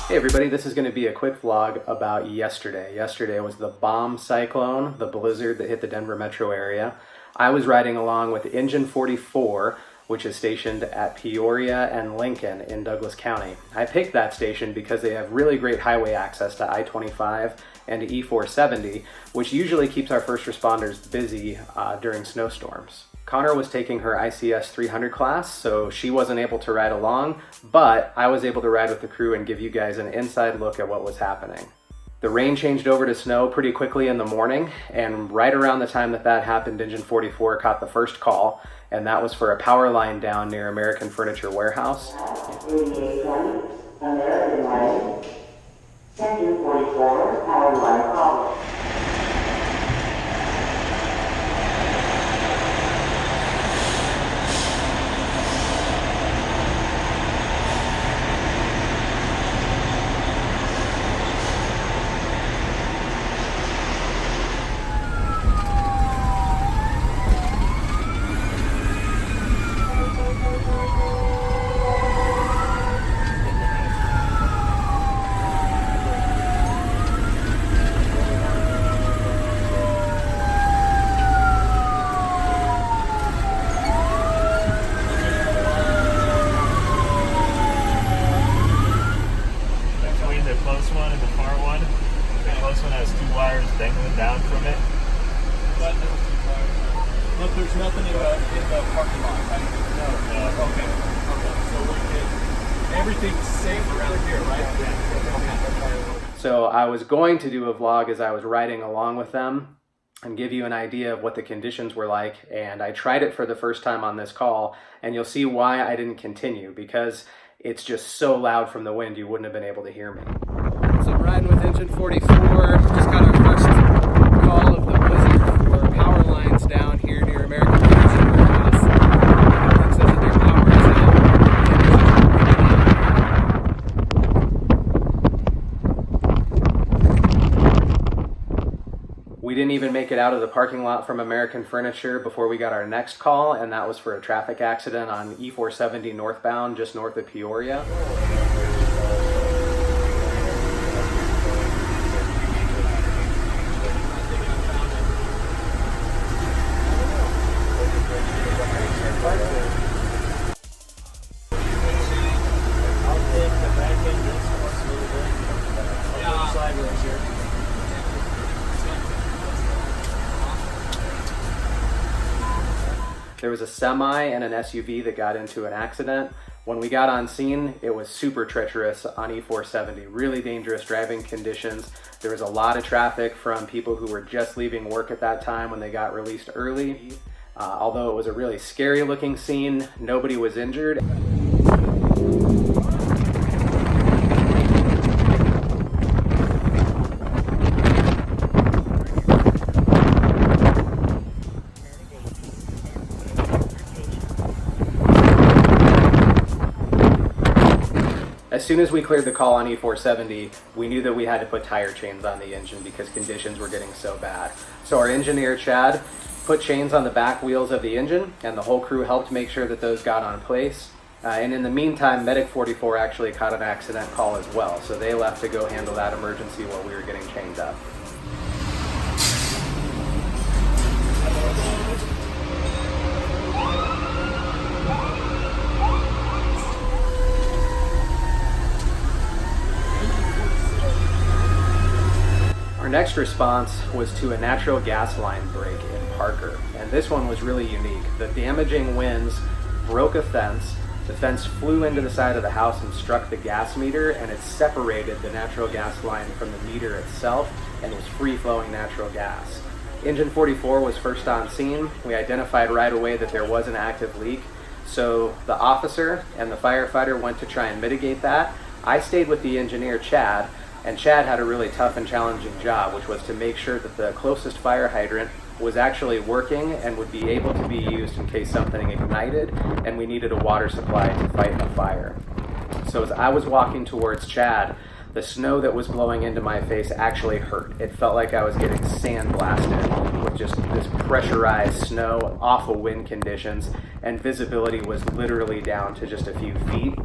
Hey everybody, this is going to be a quick vlog about yesterday. Yesterday was the bomb cyclone, the blizzard that hit the Denver metro area. I was riding along with Engine 44, which is stationed at Peoria and Lincoln in Douglas County. I picked that station because they have really great highway access to I-25 and to E-470, which usually keeps our first responders busy during snowstorms. Connor was taking her ICS 300 class, so she wasn't able to ride along, but I was able to ride with the crew and give you guys an inside look at what was happening. The rain changed over to snow pretty quickly in the morning, and right around the time that happened, Engine 44 caught the first call, and that was for a power line down near American Furniture Warehouse. 8820, American Line, Engine 44, power line problem. Dangling down from it. But look, there's nothing in the parking lot, right? No. Okay. So everything's safe around here, right? Yeah. Okay. So I was going to do a vlog as I was riding along with them and give you an idea of what the conditions were like, and I tried it for the first time on this call, and you'll see why I didn't continue, because it's just so loud from the wind you wouldn't have been able to hear me. So I'm riding with Engine 44, just got our first call of the blizzard for power lines down here near American Furniture Warehouse. It says that their power is out. We didn't even make it out of the parking lot from American Furniture before we got our next call, and that was for a traffic accident on E-470 northbound, just north of Peoria. There was a semi and an SUV that got into an accident. When we got on scene, it was super treacherous on E-470, really dangerous driving conditions. There was a lot of traffic from people who were just leaving work at that time when they got released early. Although it was a really scary looking scene, nobody was injured. As soon as we cleared the call on E-470, we knew that we had to put tire chains on the engine because conditions were getting so bad. So our engineer, Chad, put chains on the back wheels of the engine, and the whole crew helped make sure that those got on place. And in the meantime, Medic 44 actually caught an accident call as well, so they left to go handle that emergency while we were getting chained up. Our next response was to a natural gas line break in Parker, and this one was really unique. The damaging winds broke a fence, the fence flew into the side of the house and struck the gas meter, and it separated the natural gas line from the meter itself, and was free-flowing natural gas. Engine 44 was first on scene. We identified right away that there was an active leak, so the officer and the firefighter went to try and mitigate that. I stayed with the engineer, Chad, and Chad had a really tough and challenging job, which was to make sure that the closest fire hydrant was actually working and would be able to be used in case something ignited and we needed a water supply to fight the fire. So as I was walking towards Chad, the snow that was blowing into my face actually hurt. It felt like I was getting sandblasted with just this pressurized snow, awful wind conditions, and visibility was literally down to just a few feet.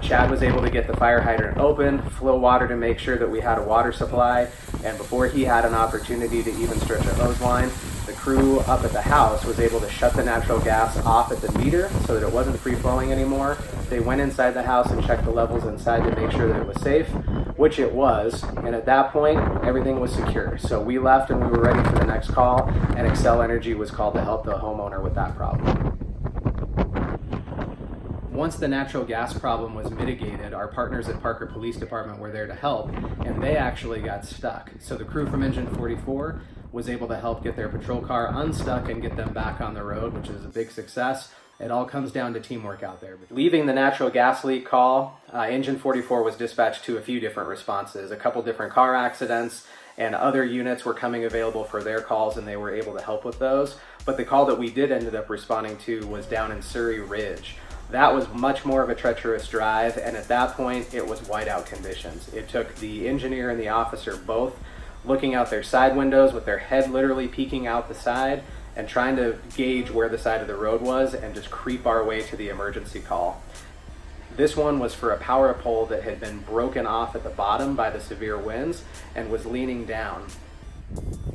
Chad was able to get the fire hydrant open, flow water to make sure that we had a water supply, and before he had an opportunity to even stretch a hose line, the crew up at the house was able to shut the natural gas off at the meter so that it wasn't free flowing anymore. They went inside the house and checked the levels inside to make sure that it was safe, which it was, and at that point everything was secure. So we left and we were ready for the next call, and Excel Energy was called to help the homeowner with that problem. Once the natural gas problem was mitigated, our partners at Parker Police Department were there to help, and they actually got stuck. So the crew from Engine 44 was able to help get their patrol car unstuck and get them back on the road, which is a big success. It all comes down to teamwork out there. Leaving the natural gas leak call, Engine 44 was dispatched to a few different responses, a couple different car accidents, and other units were coming available for their calls, and they were able to help with those. But the call that we did ended up responding to was down in Surrey Ridge. That was much more of a treacherous drive, and at that point it was whiteout conditions. It took the engineer and the officer both looking out their side windows with their head literally peeking out the side and trying to gauge where the side of the road was and just creep our way to the emergency call. This one was for a power pole that had been broken off at the bottom by the severe winds and was leaning down.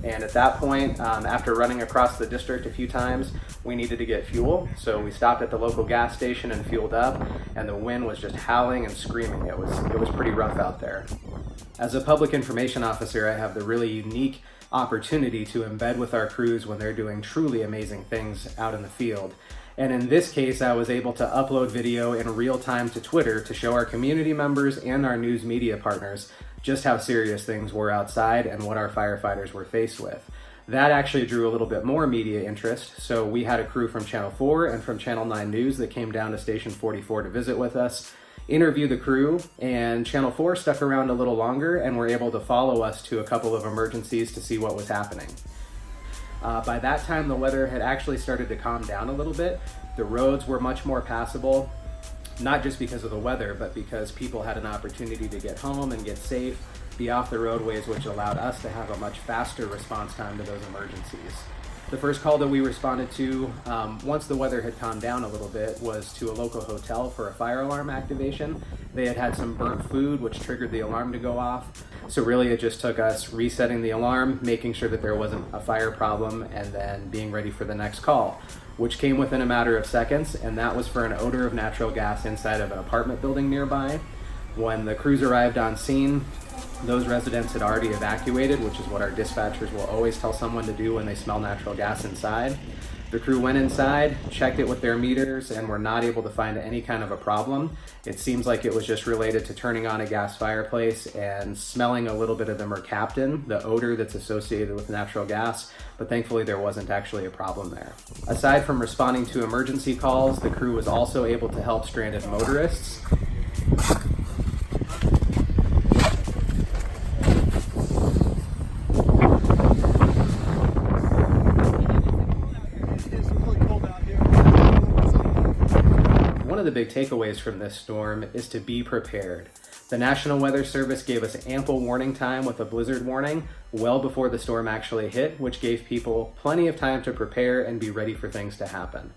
And at that point, after running across the district a few times, we needed to get fuel. So we stopped at the local gas station and fueled up, and the wind was just howling and screaming. It was pretty rough out there. As a public information officer, I have the really unique opportunity to embed with our crews when they're doing truly amazing things out in the field. And in this case, I was able to upload video in real time to Twitter to show our community members and our news media partners just how serious things were outside and what our firefighters were faced with. That actually drew a little bit more media interest, so we had a crew from Channel 4 and from Channel 9 News that came down to Station 44 to visit with us, interview the crew, and Channel 4 stuck around a little longer and were able to follow us to a couple of emergencies to see what was happening. By that time, the weather had actually started to calm down a little bit. The roads were much more passable, not just because of the weather, but because people had an opportunity to get home and get safe, be off the roadways, which allowed us to have a much faster response time to those emergencies. The first call that we responded to, once the weather had calmed down a little bit, was to a local hotel for a fire alarm activation. They had had some burnt food, which triggered the alarm to go off. So really it just took us resetting the alarm, making sure that there wasn't a fire problem, and then being ready for the next call, which came within a matter of seconds, and that was for an odor of natural gas inside of an apartment building nearby. When the crews arrived on scene, those residents had already evacuated, which is what our dispatchers will always tell someone to do when they smell natural gas inside. The crew went inside, checked it with their meters, and were not able to find any kind of a problem. It seems like it was just related to turning on a gas fireplace and smelling a little bit of the mercaptan, the odor that's associated with natural gas, but thankfully there wasn't actually a problem there. Aside from responding to emergency calls, the crew was also able to help stranded motorists. One of the big takeaways from this storm is to be prepared. The National Weather Service gave us ample warning time with a blizzard warning well before the storm actually hit, which gave people plenty of time to prepare and be ready for things to happen.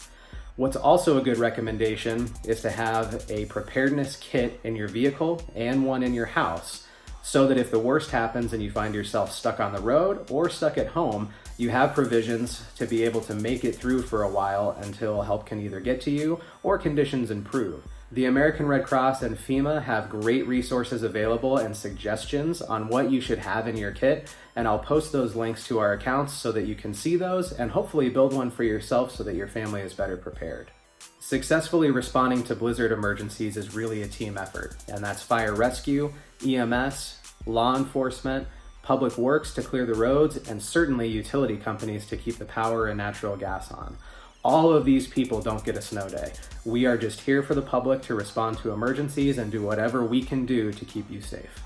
What's also a good recommendation is to have a preparedness kit in your vehicle and one in your house, so that if the worst happens and you find yourself stuck on the road or stuck at home, you have provisions to be able to make it through for a while until help can either get to you or conditions improve. The American Red Cross and FEMA have great resources available and suggestions on what you should have in your kit, and I'll post those links to our accounts so that you can see those and hopefully build one for yourself so that your family is better prepared. Successfully responding to blizzard emergencies is really a team effort, and that's fire rescue, EMS, law enforcement, public works to clear the roads, and certainly utility companies to keep the power and natural gas on. All of these people don't get a snow day. We are just here for the public to respond to emergencies and do whatever we can do to keep you safe.